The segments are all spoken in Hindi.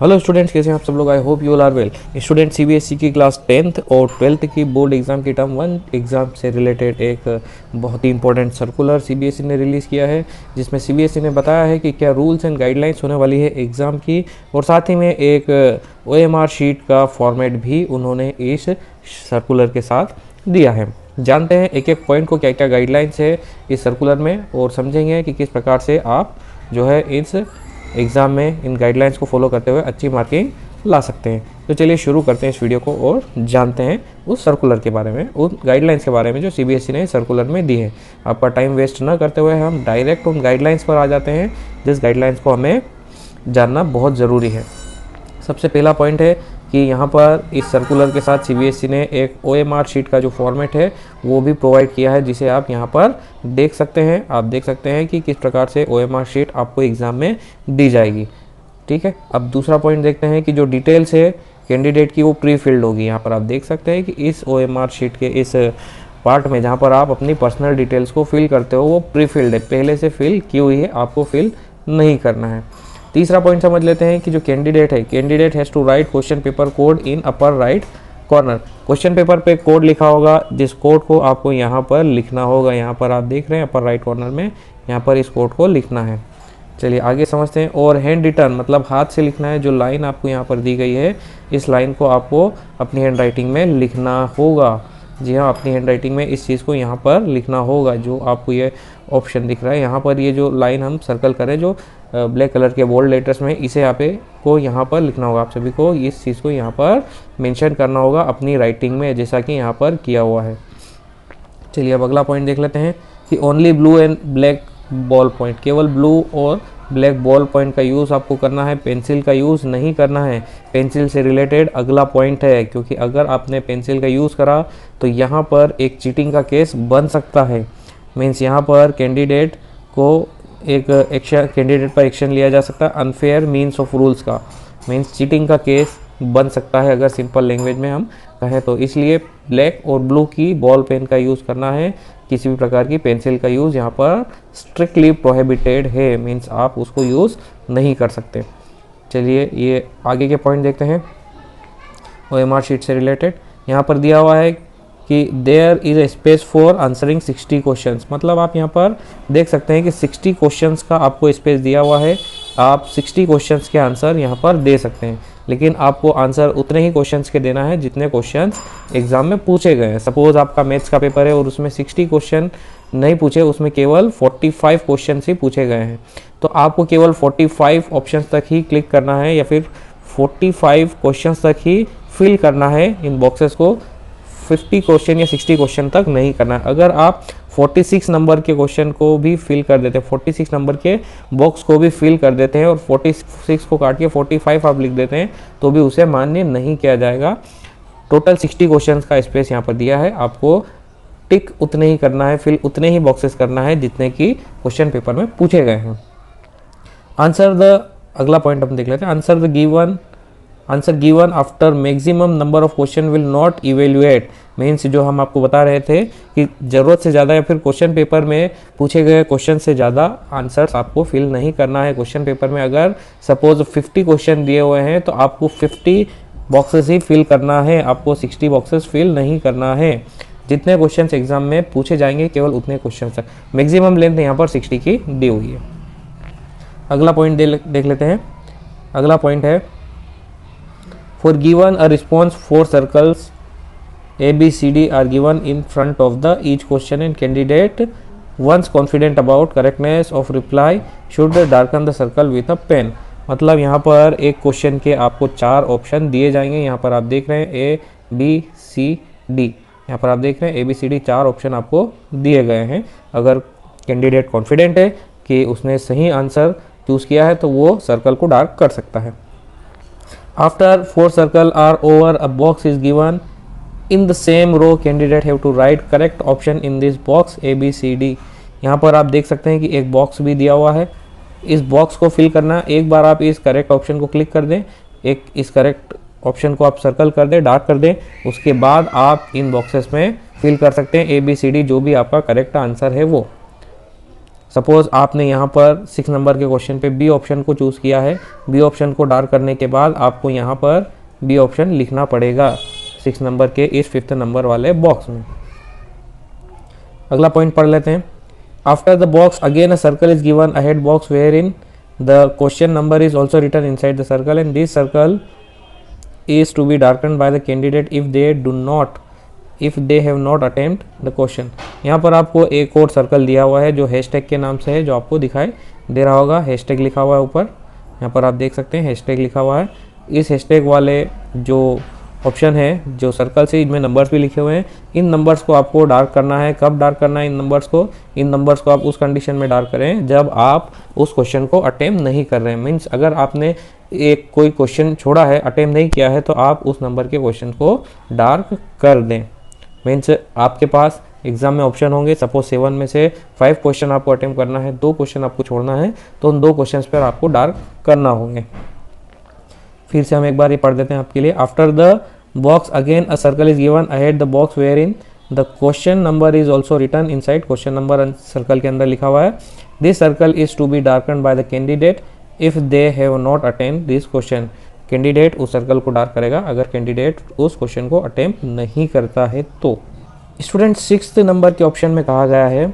हेलो स्टूडेंट्स, कैसे हैं आप सब लोग। I hope you all are well. Student CBSE की क्लास 10th और 12th की बोर्ड एग्ज़ाम की टर्म 1 एग्ज़ाम से रिलेटेड एक बहुत ही इंपॉर्टेंट सर्कुलर सीबीएसई ने रिलीज़ किया है, जिसमें सीबीएसई ने बताया है कि क्या रूल्स एंड गाइडलाइंस होने वाली है एग्ज़ाम की, और साथ ही में एक OMR शीट का फॉर्मेट भी उन्होंने इस सर्कुलर के साथ दिया है। जानते हैं एक एक पॉइंट को, क्या क्या गाइडलाइंस है इस सर्कुलर में, और समझेंगे कि किस प्रकार से आप जो है इस एग्ज़ाम में इन गाइडलाइंस को फॉलो करते हुए अच्छी मार्किंग ला सकते हैं। तो चलिए शुरू करते हैं इस वीडियो को और जानते हैं उस सर्कुलर के बारे में, उन गाइडलाइंस के बारे में जो सीबीएसई ने सर्कुलर में दी है। आपका टाइम वेस्ट न करते हुए हम डायरेक्ट उन गाइडलाइंस पर आ जाते हैं, जिस गाइडलाइंस को हमें जानना बहुत ज़रूरी है। सबसे पहला पॉइंट है कि यहाँ पर इस सर्कुलर के साथ सीबीएसई ने एक OMR शीट का जो फॉर्मेट है वो भी प्रोवाइड किया है, जिसे आप यहाँ पर देख सकते हैं। आप देख सकते हैं कि किस प्रकार से OMR शीट आपको एग्ज़ाम में दी जाएगी। ठीक है, अब दूसरा पॉइंट देखते हैं कि जो डिटेल्स है कैंडिडेट की वो प्री फिल्ड होगी। यहाँ पर आप देख सकते हैं कि इस OMR शीट के इस पार्ट में जहाँ पर आप अपनी पर्सनल डिटेल्स को फिल करते हो वो प्री फिल्ड है, पहले से फिल की हुई है, आपको फिल नहीं करना है। तीसरा पॉइंट समझ लेते हैं कि जो कैंडिडेट है, candidate has to write question paper code in upper right corner. Question paper पे कोड लिखा होगा, जिस कोड को आपको यहाँ पर लिखना होगा। यहाँ पर आप देख रहे हैं अपर राइट कॉर्नर में, यहाँ पर इस कोड को लिखना है। चलिए आगे समझते हैं। और हैंड रिटन मतलब हाथ से लिखना है। जो लाइन आपको यहाँ पर दी गई है, इस लाइन को आपको अपनी हैंड राइटिंग में लिखना होगा। जी हाँ, अपनी हैंड राइटिंग में इस चीज़ को यहाँ पर लिखना होगा। जो आपको ये ऑप्शन दिख रहा है यहाँ पर, ये जो लाइन हम सर्कल करें जो ब्लैक कलर के बोल्ड लेटर्स में, इसे आप को यहाँ पर लिखना होगा। आप सभी को इस चीज़ को यहाँ पर मेंशन करना होगा अपनी राइटिंग में, जैसा कि यहाँ पर किया हुआ है। चलिए अब अगला पॉइंट देख लेते हैं कि only blue and black ball point, केवल ब्लू और ब्लैक बॉल पॉइंट का यूज़ आपको करना है, पेंसिल का यूज़ नहीं करना है। पेंसिल से रिलेटेड अगला पॉइंट है, क्योंकि अगर आपने पेंसिल का यूज़ करा तो यहाँ पर एक चीटिंग का केस बन सकता है। मीन्स यहाँ पर कैंडिडेट को एक एक्शन, कैंडिडेट पर एक्शन लिया जा सकता है अनफेयर मीन्स ऑफ रूल्स का। मीन्स चीटिंग का केस बन सकता है अगर सिंपल लैंग्वेज में हम कहें तो। इसलिए ब्लैक और ब्लू की बॉल पेन का यूज़ करना है, किसी भी प्रकार की पेंसिल का यूज़ यहाँ पर स्ट्रिक्टली प्रोहिबिटेड है। मीन्स आप उसको यूज़ नहीं कर सकते। चलिए ये आगे के पॉइंट देखते हैं OMR शीट से रिलेटेड। यहाँ पर दिया हुआ है कि there is a space for answering 60 questions. मतलब आप यहाँ पर देख सकते हैं कि 60 क्वेश्चंस का आपको स्पेस दिया हुआ है। आप 60 क्वेश्चंस के आंसर यहाँ पर दे सकते हैं, लेकिन आपको आंसर उतने ही क्वेश्चंस के देना है जितने क्वेश्चंस एग्जाम में पूछे गए हैं। सपोज आपका मैथ्स का पेपर है और उसमें 60 क्वेश्चन नहीं पूछे, उसमें केवल 45 क्वेश्चन ही पूछे गए हैं, तो आपको केवल 45 ऑप्शन तक ही क्लिक करना है, या फिर 45 क्वेश्चन तक ही फिल करना है इन बॉक्सेस को। 50 क्वेश्चन या 60 क्वेश्चन तक नहीं करना है। अगर आप 46 नंबर के क्वेश्चन को भी फिल कर देते हैं, 46 नंबर के बॉक्स को भी फिल कर देते हैं और 46 को काट के 45 आप लिख देते हैं, तो भी उसे मान्य नहीं किया जाएगा। टोटल 60 क्वेश्चन का स्पेस यहाँ पर दिया है, आपको टिक उतने ही करना है, फिल उतने ही बॉक्सेस करना है जितने की क्वेश्चन पेपर में पूछे गए हैं। आंसर द, अगला पॉइंट हम देख लेते हैं। Answer given after maximum number of question will not evaluate. Means जो हम आपको बता रहे थे कि ज़रूरत से ज़्यादा या फिर क्वेश्चन पेपर में पूछे गए क्वेश्चन से ज़्यादा आंसर्स आपको फिल नहीं करना है। क्वेश्चन पेपर में अगर सपोज 50 क्वेश्चन दिए हुए हैं तो आपको 50 बॉक्सेस ही फिल करना है, आपको 60 बॉक्सेस फिल नहीं करना है। जितने क्वेश्चन एग्जाम में पूछे जाएंगे केवल उतने क्वेश्चन तक। मैक्सिमम लेंथ यहाँ पर 60 की दी हुई है। अगला पॉइंट देख लेते हैं। अगला पॉइंट है For given a response, 4 circles A, B, C, D are given in front of the each question, and candidate once confident about correctness of reply should darken the circle with a pen। मतलब यहाँ पर एक क्वेश्चन के आपको 4 ऑप्शन दिए जाएंगे। यहाँ पर आप देख रहे हैं A, B, C, D। यहाँ पर आप देख रहे हैं A, B, C, D 4 option आपको दिए गए हैं। अगर कैंडिडेट कॉन्फिडेंट है कि उसने सही आंसर चूज़ किया है तो वो सर्कल को डार्क कर सकता है। After 4 circles are over, a box is given in the same row. Candidate have to write correct option in this box A, B, C, D। यहाँ पर आप देख सकते हैं कि एक बॉक्स भी दिया हुआ है, इस बॉक्स को फिल करना। एक बार आप इस करेक्ट ऑप्शन को क्लिक कर दें, एक इस करेक्ट ऑप्शन को आप सर्कल कर दें, डार्क कर दें, उसके बाद आप इन बॉक्सेस में फिल कर सकते हैं A, B, C, D जो भी आपका करेक्ट आंसर है वो। सपोज आपने यहाँ पर 6 नंबर के क्वेश्चन पे बी ऑप्शन को चूज़ किया है, बी ऑप्शन को डार्क करने के बाद आपको यहाँ पर बी ऑप्शन लिखना पड़ेगा 6 नंबर के इस 5th नंबर वाले बॉक्स में। अगला पॉइंट पढ़ लेते हैं। After the box again a circle is given ahead box where in the question number is also written inside the circle and this circle is to be darkened by the candidate if they have not attempt the question। यहाँ पर आपको एक और सर्कल दिया हुआ है जो हैशटैग के नाम से है, जो आपको दिखाई दे रहा होगा। हैशटैग लिखा हुआ है ऊपर, यहाँ पर आप देख सकते हैं हैशटैग लिखा हुआ है। इस हैशटैग वाले जो ऑप्शन है, जो सर्कल से, इनमें नंबर्स भी लिखे हुए हैं। इन नंबर्स को आपको डार्क करना है। कब डार्क करना है इन नंबर्स को आप उस कंडीशन में डार्क करें जब आप उस क्वेश्चन को अटेम्प्ट नहीं कर रहे हैं। मीन्स अगर आपने एक कोई क्वेश्चन छोड़ा है, अटेम्प्ट नहीं किया है, तो आप उस नंबर के क्वेश्चन को डार्क कर दें। मीन्स आपके पास एग्जाम में ऑप्शन होंगे, सपोज 7 में से 5 क्वेश्चन आपको अटेम्प्ट करना है, 2 क्वेश्चन आपको छोड़ना है, तो उन 2 क्वेश्चन पर आपको डार्क करना होंगे। फिर से हम एक बार ये पढ़ देते हैं आपके लिए। After the box again a circle is given ahead the box where in the question number is also written inside. Question number circle के अंदर लिखा हुआ है। This circle is to be darken by the candidate if they have not attempt this question. Candidate उस सर्कल को डार्क करेगा अगर कैंडिडेट उस क्वेश्चन को अटेम्प्ट नहीं करता है तो। स्टूडेंट 6th नंबर के ऑप्शन में कहा गया है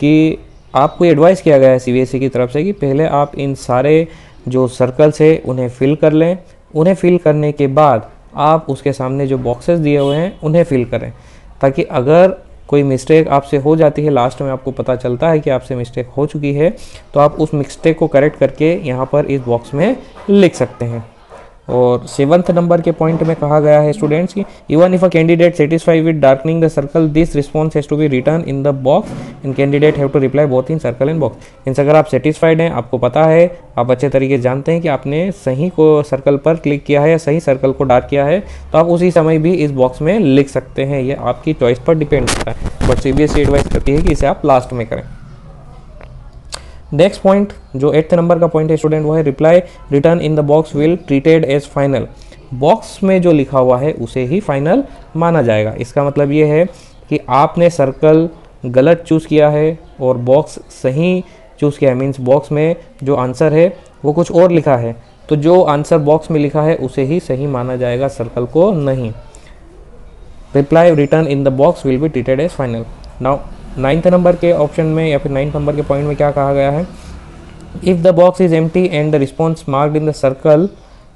कि आपको एडवाइस किया गया है सीबीएसई की तरफ से कि पहले आप इन सारे जो सर्कल्स है उन्हें फिल कर लें। उन्हें फिल करने के बाद आप उसके सामने जो बॉक्सेस दिए हुए हैं उन्हें फिल करें, ताकि अगर कोई मिस्टेक आपसे हो जाती है, लास्ट में आपको पता चलता है कि आपसे मिस्टेक हो चुकी है, तो आप उस मिस्टेक को करेक्ट करके यहाँ पर इस बॉक्स में लिख सकते हैं। और 7th नंबर के पॉइंट में कहा गया है स्टूडेंट्स की even if a candidate satisfy with darkening the circle this response has to be return in the box and candidate have to reply both in circle and box. Means अगर आप सेटिस्फाइड हैं, आपको पता है, आप अच्छे तरीके से जानते हैं कि आपने सही को सर्कल पर क्लिक किया है या सही सर्कल को डार्क किया है, तो आप उसी समय भी इस बॉक्स में लिख सकते हैं। ये आपकी चॉइस पर डिपेंड करता है, बट सीबीएसई एडवाइस करती है कि इसे आप लास्ट में करें। नेक्स्ट पॉइंट जो 8th नंबर का पॉइंट है स्टूडेंट, वो है reply return in the box will treated as final. Box में जो लिखा हुआ है उसे ही फाइनल माना जाएगा। इसका मतलब ये है कि आपने सर्कल गलत चूज़ किया है और बॉक्स सही चूज़ किया है। मीन्स बॉक्स में जो आंसर है वो कुछ और लिखा है, तो जो आंसर बॉक्स में लिखा है उसे ही सही माना जाएगा, सर्कल को नहीं। Reply return in the box will be treated as final. Now 9th number के ऑप्शन में या फिर 9th नंबर के पॉइंट में क्या कहा गया है, if the box is empty and the response marked in the circle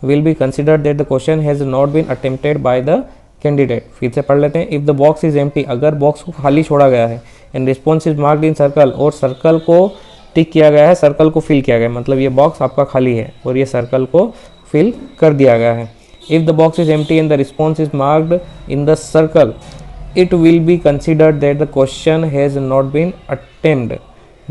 will be considered that the question has not been attempted by the candidate. फिर से पढ़ लेते हैं। If the box is empty, अगर बॉक्स को खाली छोड़ा गया है, and response is marked in circle, और सर्कल को टिक किया गया है, सर्कल को फिल किया गया है, मतलब ये बॉक्स आपका खाली है और ये सर्कल को फिल कर दिया गया है। If the box is empty and the response is marked in the circle it will be considered that the question has not been attempted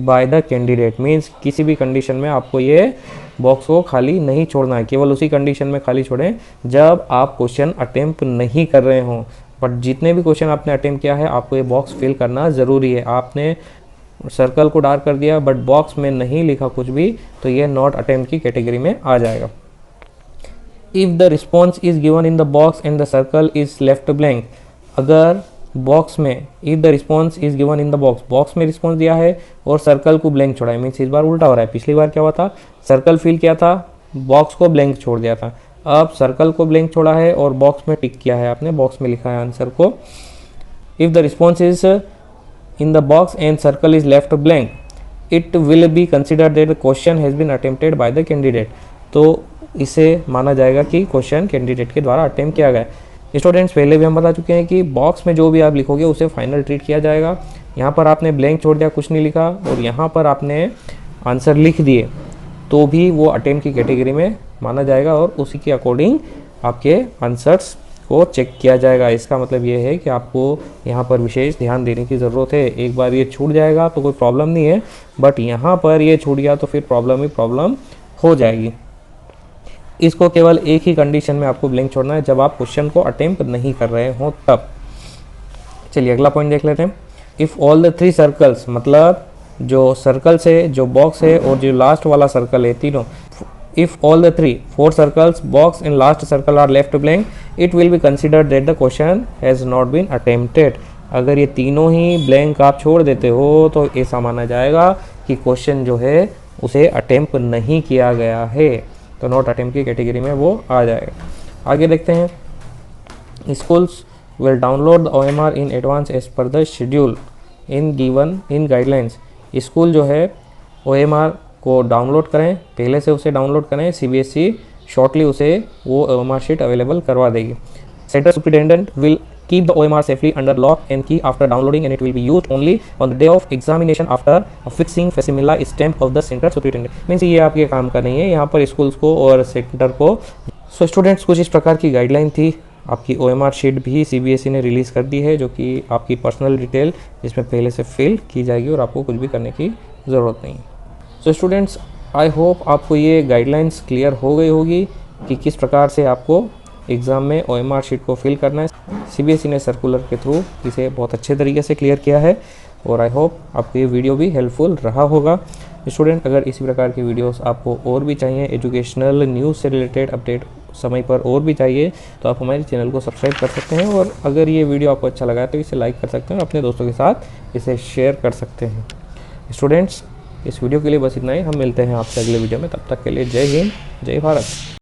by the candidate। Means किसी भी कंडीशन में आपको ये बॉक्स को खाली नहीं छोड़ना है, केवल उसी कंडीशन में खाली छोड़ें जब आप क्वेश्चन अटेम्प्ट नहीं कर रहे हों। बट जितने भी क्वेश्चन आपने अटेम्प्ट किया है आपको ये बॉक्स फिल करना ज़रूरी है। आपने सर्कल को डार्क कर दिया बट बॉक्स में नहीं लिखा कुछ भी, तो ये नॉट अटेम्प्ट की कैटेगरी में आ जाएगा। If the response is given in the box and the circle is left blank, अगर बॉक्स में if the response is given in the box में रिस्पॉन्स दिया है और सर्कल को ब्लैंक छोड़ा है, मीन्स इस बार उल्टा हो रहा है। पिछली बार क्या हुआ था, सर्कल फिल किया था, बॉक्स को ब्लैंक छोड़ दिया था। अब सर्कल को ब्लैंक छोड़ा है और बॉक्स में टिक किया है आपने, बॉक्स में लिखा है आंसर को। If the response is in the box and circle is left blank it will be considered that the question has been attempted by the candidate. तो इसे माना जाएगा कि क्वेश्चन कैंडिडेट के द्वारा अटेम्प्ट किया गया है। स्टूडेंट्स पहले भी हम बता चुके हैं कि बॉक्स में जो भी आप लिखोगे उसे फाइनल ट्रीट किया जाएगा। यहाँ पर आपने ब्लैंक छोड़ दिया, कुछ नहीं लिखा, और यहाँ पर आपने आंसर लिख दिए, तो भी वो अटेम्प्ट की कैटेगरी में माना जाएगा और उसी के अकॉर्डिंग आपके आंसर्स को चेक किया जाएगा। इसका मतलब ये है कि आपको यहाँ पर विशेष ध्यान देने की ज़रूरत है। एक बार ये छूट जाएगा तो कोई प्रॉब्लम नहीं है, बट यहाँ पर ये छूट गया तो फिर प्रॉब्लम ही प्रॉब्लम हो जाएगी। इसको केवल एक ही कंडीशन में आपको ब्लैंक छोड़ना है, जब आप क्वेश्चन को अटेम्प्ट नहीं कर रहे हो तब। चलिए अगला पॉइंट देख लेते हैं। इफ़ ऑल द 3 सर्कल्स, मतलब जो सर्कल्स है, जो बॉक्स है और जो लास्ट वाला सर्कल है, तीनों, if all the 4 circles box and last circle are left blank it will be considered that the question has not been attempted. अगर ये तीनों ही ब्लैंक आप छोड़ देते हो तो ऐसा माना जाएगा कि कि क्वेश्चन जो है उसे अटेम्प्ट नहीं किया गया है, तो नॉट अटेम्प्ट की कैटेगरी में वो आ जाएगा। आगे देखते हैं, schools will download the OMR in advance as per the schedule in given in guidelines. School जो है OMR को डाउनलोड करें, पहले से उसे डाउनलोड करें, CBSE शॉर्टली उसे वो OMR शीट अवेलेबल करवा देगी। Centre superintendent will keep the OMR safely under lock and key after downloading and it will be used only on the day of examination after affixing facsimile stamp of the center superintendent। Means ये आपके काम का नहीं है यहाँ पर स्कूल्स को और सेंटर को। सो स्टूडेंट्स, कुछ इस प्रकार की गाइडलाइन थी। आपकी OMR शीट भी CBSE ने रिलीज़ कर दी है, जो कि आपकी पर्सनल डिटेल जिसमें पहले से फिल की जाएगी और आपको कुछ भी करने की ज़रूरत नहीं। सो स्टूडेंट्स, आई होप आपको ये गाइडलाइंस क्लियर हो गई होगी कि किस प्रकार से आपको एग्ज़ाम में OMR शीट को फिल करना है। CBSE ने सर्कुलर के थ्रू इसे बहुत अच्छे तरीके से क्लियर किया है और आई होप आपको ये वीडियो भी हेल्पफुल रहा होगा। स्टूडेंट, अगर इसी प्रकार की वीडियोस आपको और भी चाहिए, एजुकेशनल न्यूज़ से रिलेटेड अपडेट समय पर और भी चाहिए, तो आप हमारे चैनल को सब्सक्राइब कर सकते हैं और अगर ये वीडियो आपको अच्छा लगा तो इसे लाइक कर सकते हैं और अपने दोस्तों के साथ इसे शेयर कर सकते हैं। स्टूडेंट्स, इस वीडियो के लिए बस इतना ही। हम मिलते हैं आपसे अगले वीडियो में, तब तक के लिए जय हिंद, जय भारत।